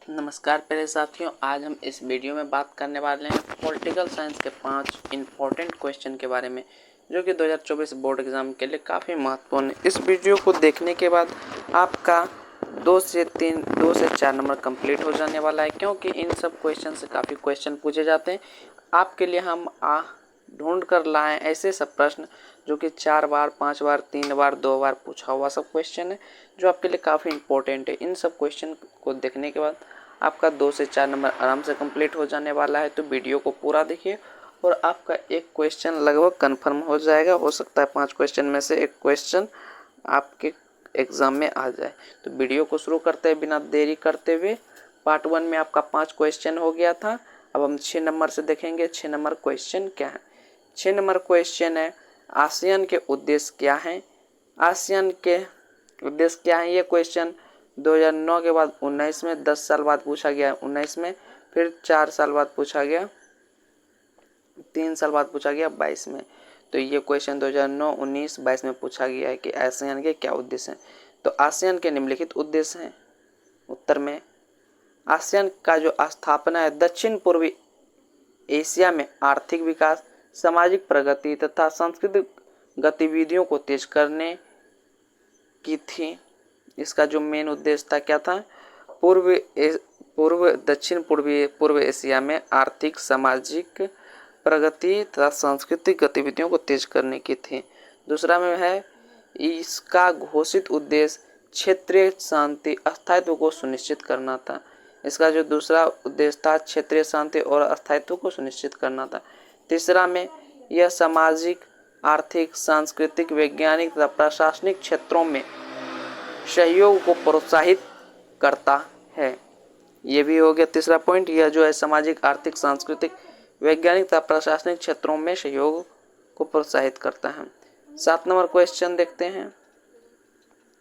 नमस्कार प्यारे साथियों, आज हम इस वीडियो में बात करने वाले हैं पॉलिटिकल साइंस के 5 इम्पोर्टेंट क्वेश्चन के बारे में, जो कि 2024 बोर्ड एग्जाम के लिए काफ़ी महत्वपूर्ण है। इस वीडियो को देखने के बाद आपका 2 से 4 नंबर कंप्लीट हो जाने वाला है, क्योंकि इन सब क्वेश्चन से काफ़ी क्वेश्चन पूछे जाते हैं। आपके लिए हम ढूंढ कर लाएँ ऐसे सब प्रश्न जो कि 4 बार, 5 बार, 3 बार, 2 बार पूछा हुआ सब क्वेश्चन है, जो आपके लिए काफ़ी इंपॉर्टेंट है। इन सब क्वेश्चन को देखने के बाद आपका 2 से 4 नंबर आराम से कंप्लीट हो जाने वाला है। तो वीडियो को पूरा देखिए और आपका एक क्वेश्चन लगभग कंफर्म हो जाएगा। हो सकता है 5 क्वेश्चन में से एक क्वेश्चन आपके एग्ज़ाम में आ जाए। तो वीडियो को शुरू करते हैं बिना देरी करते हुए। पार्ट 1 में आपका 5 क्वेश्चन हो गया था। अब हम 6 नंबर से देखेंगे 6 नंबर क्वेश्चन क्या है। 6 नंबर क्वेश्चन है, आसियान के उद्देश्य क्या हैं। आसियान के उद्देश्य क्या है, ये क्वेश्चन 2009 के बाद 19 में, 10 साल बाद पूछा गया 19 में, फिर 4 साल बाद पूछा गया, 3 साल बाद पूछा गया 22 में। तो ये क्वेश्चन 2009, 19, 22 में पूछा गया है कि आसियान के क्या उद्देश्य हैं। तो आसियान के निम्नलिखित उद्देश्य हैं। उत्तर में आसियान का जो स्थापना है दक्षिण पूर्वी एशिया में आर्थिक विकास, सामाजिक प्रगति तथा सांस्कृतिक गतिविधियों को तेज करने की थी। इसका जो मेन उद्देश्य था क्या था, दक्षिण पूर्व एशिया में आर्थिक, सामाजिक प्रगति तथा सांस्कृतिक गतिविधियों को तेज करने की थी। दूसरा में है, इसका घोषित उद्देश्य क्षेत्रीय शांति अस्थायित्व को सुनिश्चित करना था। इसका जो दूसरा उद्देश्य था क्षेत्रीय शांति और अस्थायित्व को सुनिश्चित करना था। तीसरा में यह सामाजिक, आर्थिक, सांस्कृतिक, वैज्ञानिक तथा प्रशासनिक क्षेत्रों में सहयोग को प्रोत्साहित करता है। ये भी हो गया तीसरा पॉइंट। यह जो है सामाजिक, आर्थिक, सांस्कृतिक, वैज्ञानिक तथा प्रशासनिक क्षेत्रों में सहयोग को प्रोत्साहित करता है। 7 नंबर क्वेश्चन देखते हैं।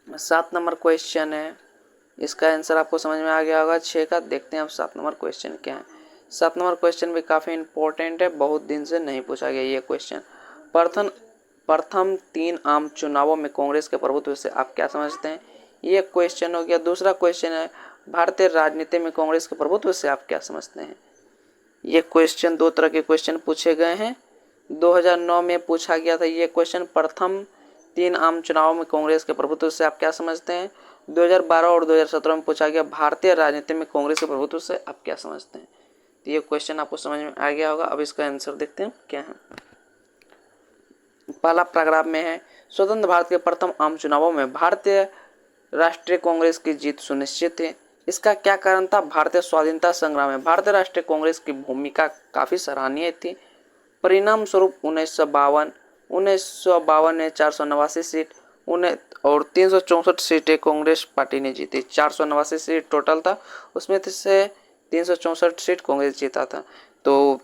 7 नंबर क्वेश्चन है, इसका आंसर आपको समझ में आ गया होगा 6 का। देखते हैं अब 7 नंबर क्वेश्चन क्या है। 7 नंबर क्वेश्चन भी काफ़ी इंपॉर्टेंट है, बहुत दिन से नहीं पूछा गया ये क्वेश्चन। प्रथम 3 आम चुनावों में कांग्रेस के प्रभुत्व से आप क्या समझते हैं, ये क्वेश्चन हो गया। दूसरा क्वेश्चन है, भारतीय राजनीति में कांग्रेस के प्रभुत्व से आप क्या समझते हैं। ये क्वेश्चन 2 तरह के क्वेश्चन पूछे गए हैं। 2009 में पूछा गया था ये क्वेश्चन, प्रथम 3 आम चुनावों में कांग्रेस के प्रभुत्व से आप क्या समझते हैं। 2012 और 2017 में पूछा गया, भारतीय राजनीति में कांग्रेस के प्रभुत्व से आप क्या समझते हैं। तो ये क्वेश्चन आपको समझ में आ गया होगा। अब इसका आंसर देखते हैं क्या है। पहला पैराग्राफ में है, स्वतंत्र भारत के प्रथम आम चुनावों में भारतीय राष्ट्रीय कांग्रेस की जीत सुनिश्चित है। इसका क्या कारण था, भारतीय स्वाधीनता संग्राम में भारतीय राष्ट्रीय कांग्रेस की भूमिका काफी सराहनीय थी। परिणाम स्वरूप 1952 में 489 सीट और 364 सीटें कांग्रेस पार्टी ने जीती। 489 सीट टोटल था, उसमें से 364 सीट कांग्रेस जीता था। तो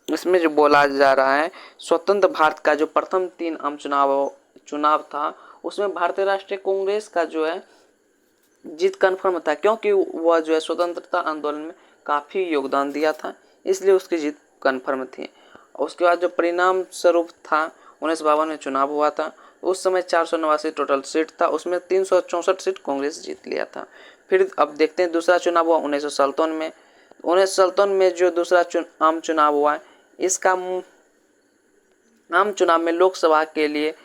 इसमें जो बोला जा रहा है, स्वतंत्र भारत का जो प्रथम 3 आम चुनाव था, उसमें भारतीय राष्ट्रीय कांग्रेस का जो है जीत कन्फर्म था, क्योंकि वह जो है स्वतंत्रता आंदोलन में काफ़ी योगदान दिया था, इसलिए उसकी जीत कन्फर्म थी। उसके बाद जो परिणाम स्वरूप था, 1952 में चुनाव हुआ था, उस समय 489 टोटल सीट था, उसमें 364 सीट कांग्रेस जीत लिया था। फिर अब देखते हैं दूसरा चुनाव हुआ 1957 में। 1957 में जो दूसरा आम चुनाव हुआ, इसका आम चुनाव में लोकसभा के लिए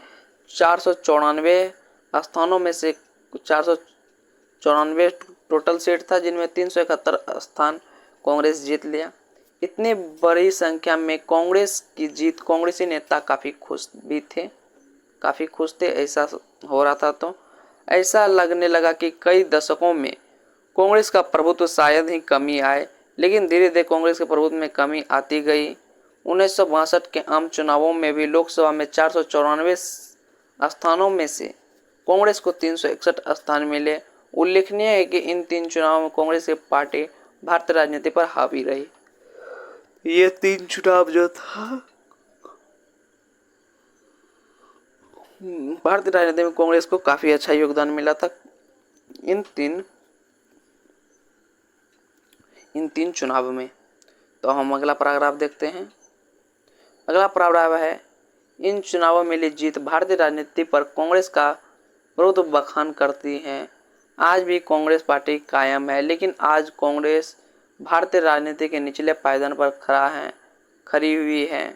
494 स्थानों में से 494 टोटल सीट था, जिनमें 371 स्थान कांग्रेस जीत लिया। इतनी बड़ी संख्या में कांग्रेस की जीत, कांग्रेसी नेता काफ़ी खुश थे। ऐसा हो रहा था, तो ऐसा लगने लगा कि कई दशकों में कांग्रेस का प्रभुत्व शायद ही कमी आए, लेकिन धीरे धीरे कांग्रेस के प्रभुत्व में कमी आती गई। 1962 के आम चुनावों में भी लोकसभा में 494 स्थानों में से कांग्रेस को 361 स्थान मिले। उल्लेखनीय है कि इन 3 चुनावों में कांग्रेस की पार्टी भारतीय राजनीति पर हावी रही। ये 3 चुनाव जो था, भारतीय राजनीति में कांग्रेस को काफी अच्छा योगदान मिला था इन तीन चुनाव में। तो हम अगला पैराग्राफ देखते हैं। अगला पैराग्राफ है, इन चुनावों में मिली जीत भारतीय राजनीति पर कांग्रेस का विरोध बखान करती है। आज भी कांग्रेस पार्टी कायम है, लेकिन आज कांग्रेस भारतीय राजनीति के निचले पायदान पर खड़ी हुई है।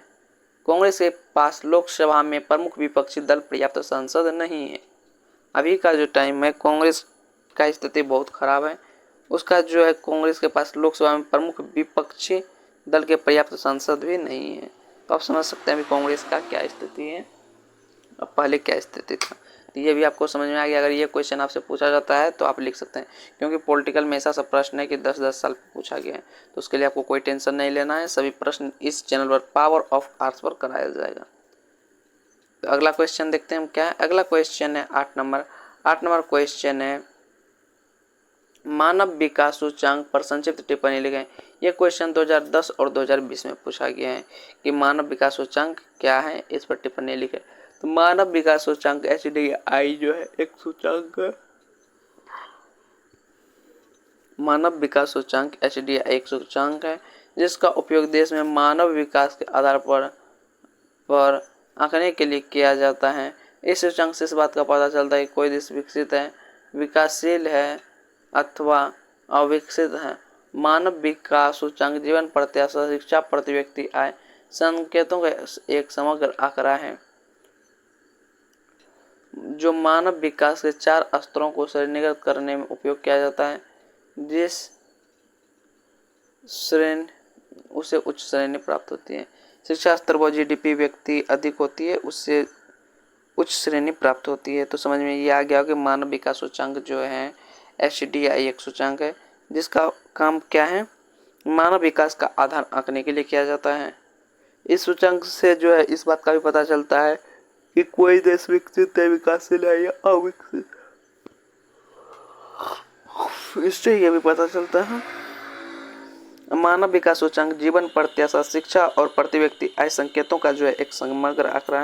कांग्रेस के पास लोकसभा में प्रमुख विपक्षी दल पर्याप्त सांसद नहीं है। अभी का जो टाइम है कांग्रेस का स्थिति बहुत खराब है। उसका जो है कांग्रेस के पास लोकसभा में प्रमुख विपक्षी दल के पर्याप्त सांसद भी नहीं है। तो आप समझ सकते हैं अभी कांग्रेस का क्या स्थिति है और पहले क्या स्थिति था। तो ये भी आपको समझ में आ गया। अगर ये क्वेश्चन आपसे पूछा जाता है तो आप लिख सकते हैं, क्योंकि पॉलिटिकल में ऐसा सब प्रश्न है कि 10-10 साल पूछा गया है, तो उसके लिए आपको कोई टेंशन नहीं लेना है। सभी प्रश्न इस चैनल पर पावर ऑफ आर्ट्स पर कराया जाएगा। तो अगला क्वेश्चन देखते हैं हम क्या है। अगला क्वेश्चन है 8 नंबर क्वेश्चन है मानव विकास सूचकांक पर संक्षिप्त टिप्पणी लिखें। यह क्वेश्चन 2010 और 2020 में पूछा गया है कि मानव विकास सूचकांक क्या है, इस पर टिप्पणी लिखें। तो मानव विकास सूचकांक HDI जो है एक सूचकांक है। मानव विकास सूचकांक HDI एक सूचकांक है जिसका उपयोग देश में मानव विकास के आधार पर आंकने के लिए किया जाता है। इस सूचकांक से इस बात का पता चलता है कि कोई देश विकसित है, विकासशील है अथवा अविकसित है। मानव विकास सूचकांक जीवन प्रत्याशा, शिक्षा, प्रति व्यक्ति आय संकेतों का एक समग्र आंकड़ा है जो मानव विकास के 4 स्तरों को श्रेणीगत करने में उपयोग किया जाता है। जिस श्रेणी उसे उच्च श्रेणी प्राप्त होती है। शिक्षा स्तर व GDP व्यक्ति अधिक होती है, उससे उच्च श्रेणी प्राप्त होती है। तो समझ में ये आ गया कि मानव विकास सूचकांक जो है HDI एक सूचकांक है जिसका काम क्या है, मानव विकास का आधार आंकने के लिए किया जाता है। इस सूचकांक से जो है इस बात का भी पता चलता है कि कोई देश विकसित है, विकासशील है या अविकसित। इससे ये भी पता चलता है मानव विकास सूचकांक जीवन प्रत्याशा, शिक्षा और प्रति व्यक्ति आय संकेतों का जो है एक समग्र आंकड़ा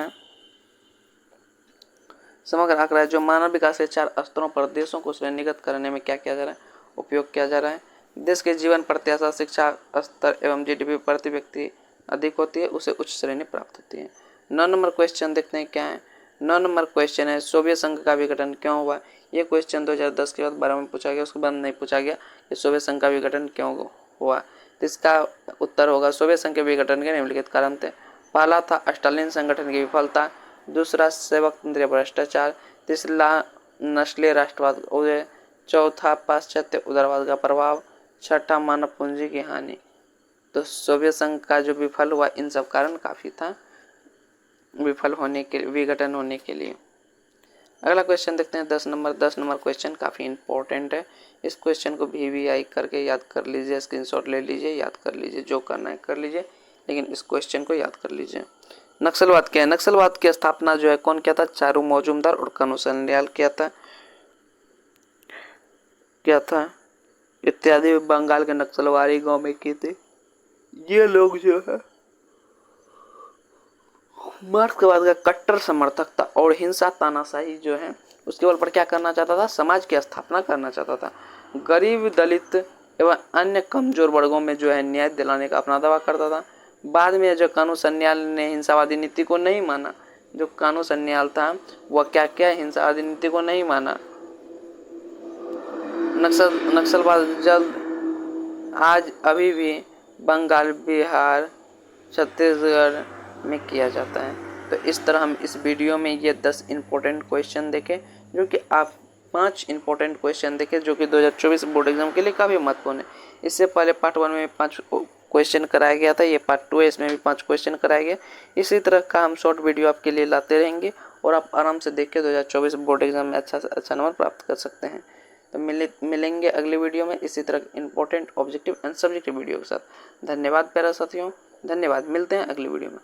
है जो मानव विकास के 4 स्तरों पर देशों को श्रेणीगत करने में क्या किया जा रहा है, उपयोग किया जा रहा है। देश के जीवन प्रत्याशा, शिक्षा स्तर एवं GDP प्रति व्यक्ति अधिक होती है, उसे उच्च श्रेणी प्राप्त होती है। 9 नंबर क्वेश्चन देखते हैं क्या है। 9 नंबर क्वेश्चन है सोवियत संघ का विघटन क्यों हुआ। ये क्वेश्चन 2010 के बाद 12 में पूछा गया, उसके बाद नहीं पूछा गया कि सोवियत संघ का विघटन क्यों हुआ। तो इसका उत्तर होगा सोवियत संघ के विघटन के निम्नलिखित कारण थे। पहला था स्टालिन संगठन की विफलता, दूसरा सेवक तंत्र भ्रष्टाचार, तीसरा नस्लीय राष्ट्रवाद उदय, चौथा पाश्चात्य उदारवाद का प्रभाव, छठा मानव पूंजी की हानि। तो सोवियत संघ का जो विफल हुआ इन सब कारण काफी था विघटन होने के लिए। अगला क्वेश्चन देखते हैं 10 नंबर क्वेश्चन काफी इंपॉर्टेंट है। इस क्वेश्चन को VVI करके याद कर लीजिए, स्क्रीनशॉट ले लीजिए, याद कर लीजिए, जो करना है कर लीजिए, लेकिन इस क्वेश्चन को याद कर लीजिए। नक्सलवाद क्या है। नक्सलवाद की स्थापना जो है कौन किया था, चारू मौजूमदार और कानू सन्याल किया था इत्यादि बंगाल के नक्सलवादी गांव में किए थे। ये लोग जो है मार्क्सवाद का कट्टर समर्थक था और हिंसा तानाशाही जो है उसके बल पर क्या करना चाहता था, समाज की स्थापना करना चाहता था। गरीब, दलित एवं अन्य कमजोर वर्गों में जो है न्याय दिलाने का अपना दावा करता था। बाद में जो कानू सन्याल ने हिंसावादी नीति को नहीं माना, जो कानू सन्याल था वह क्या हिंसावादी नीति को नहीं माना। नक्सलवाद जल्द आज अभी भी बंगाल, बिहार, छत्तीसगढ़ में किया जाता है। तो इस तरह हम इस वीडियो में ये 10 इंपॉर्टेंट क्वेश्चन देखें, जो कि आप 5 इंपॉर्टेंट क्वेश्चन देखें जो कि 2024 बोर्ड एग्जाम के लिए काफ़ी महत्वपूर्ण है। इससे पहले पार्ट 1 में 5 क्वेश्चन कराया गया था, ये पार्ट 2 है, इसमें भी 5 क्वेश्चन कराया गया। इसी तरह का हम शॉर्ट वीडियो आपके लिए लाते रहेंगे और आप आराम से देख के 2024 बोर्ड एग्जाम में अच्छा से अच्छा नंबर प्राप्त कर सकते हैं। तो मिलेंगे अगले वीडियो में इसी तरह important objective and subjective video के साथ। धन्यवाद प्यारे साथियों, धन्यवाद। मिलते हैं अगली वीडियो में।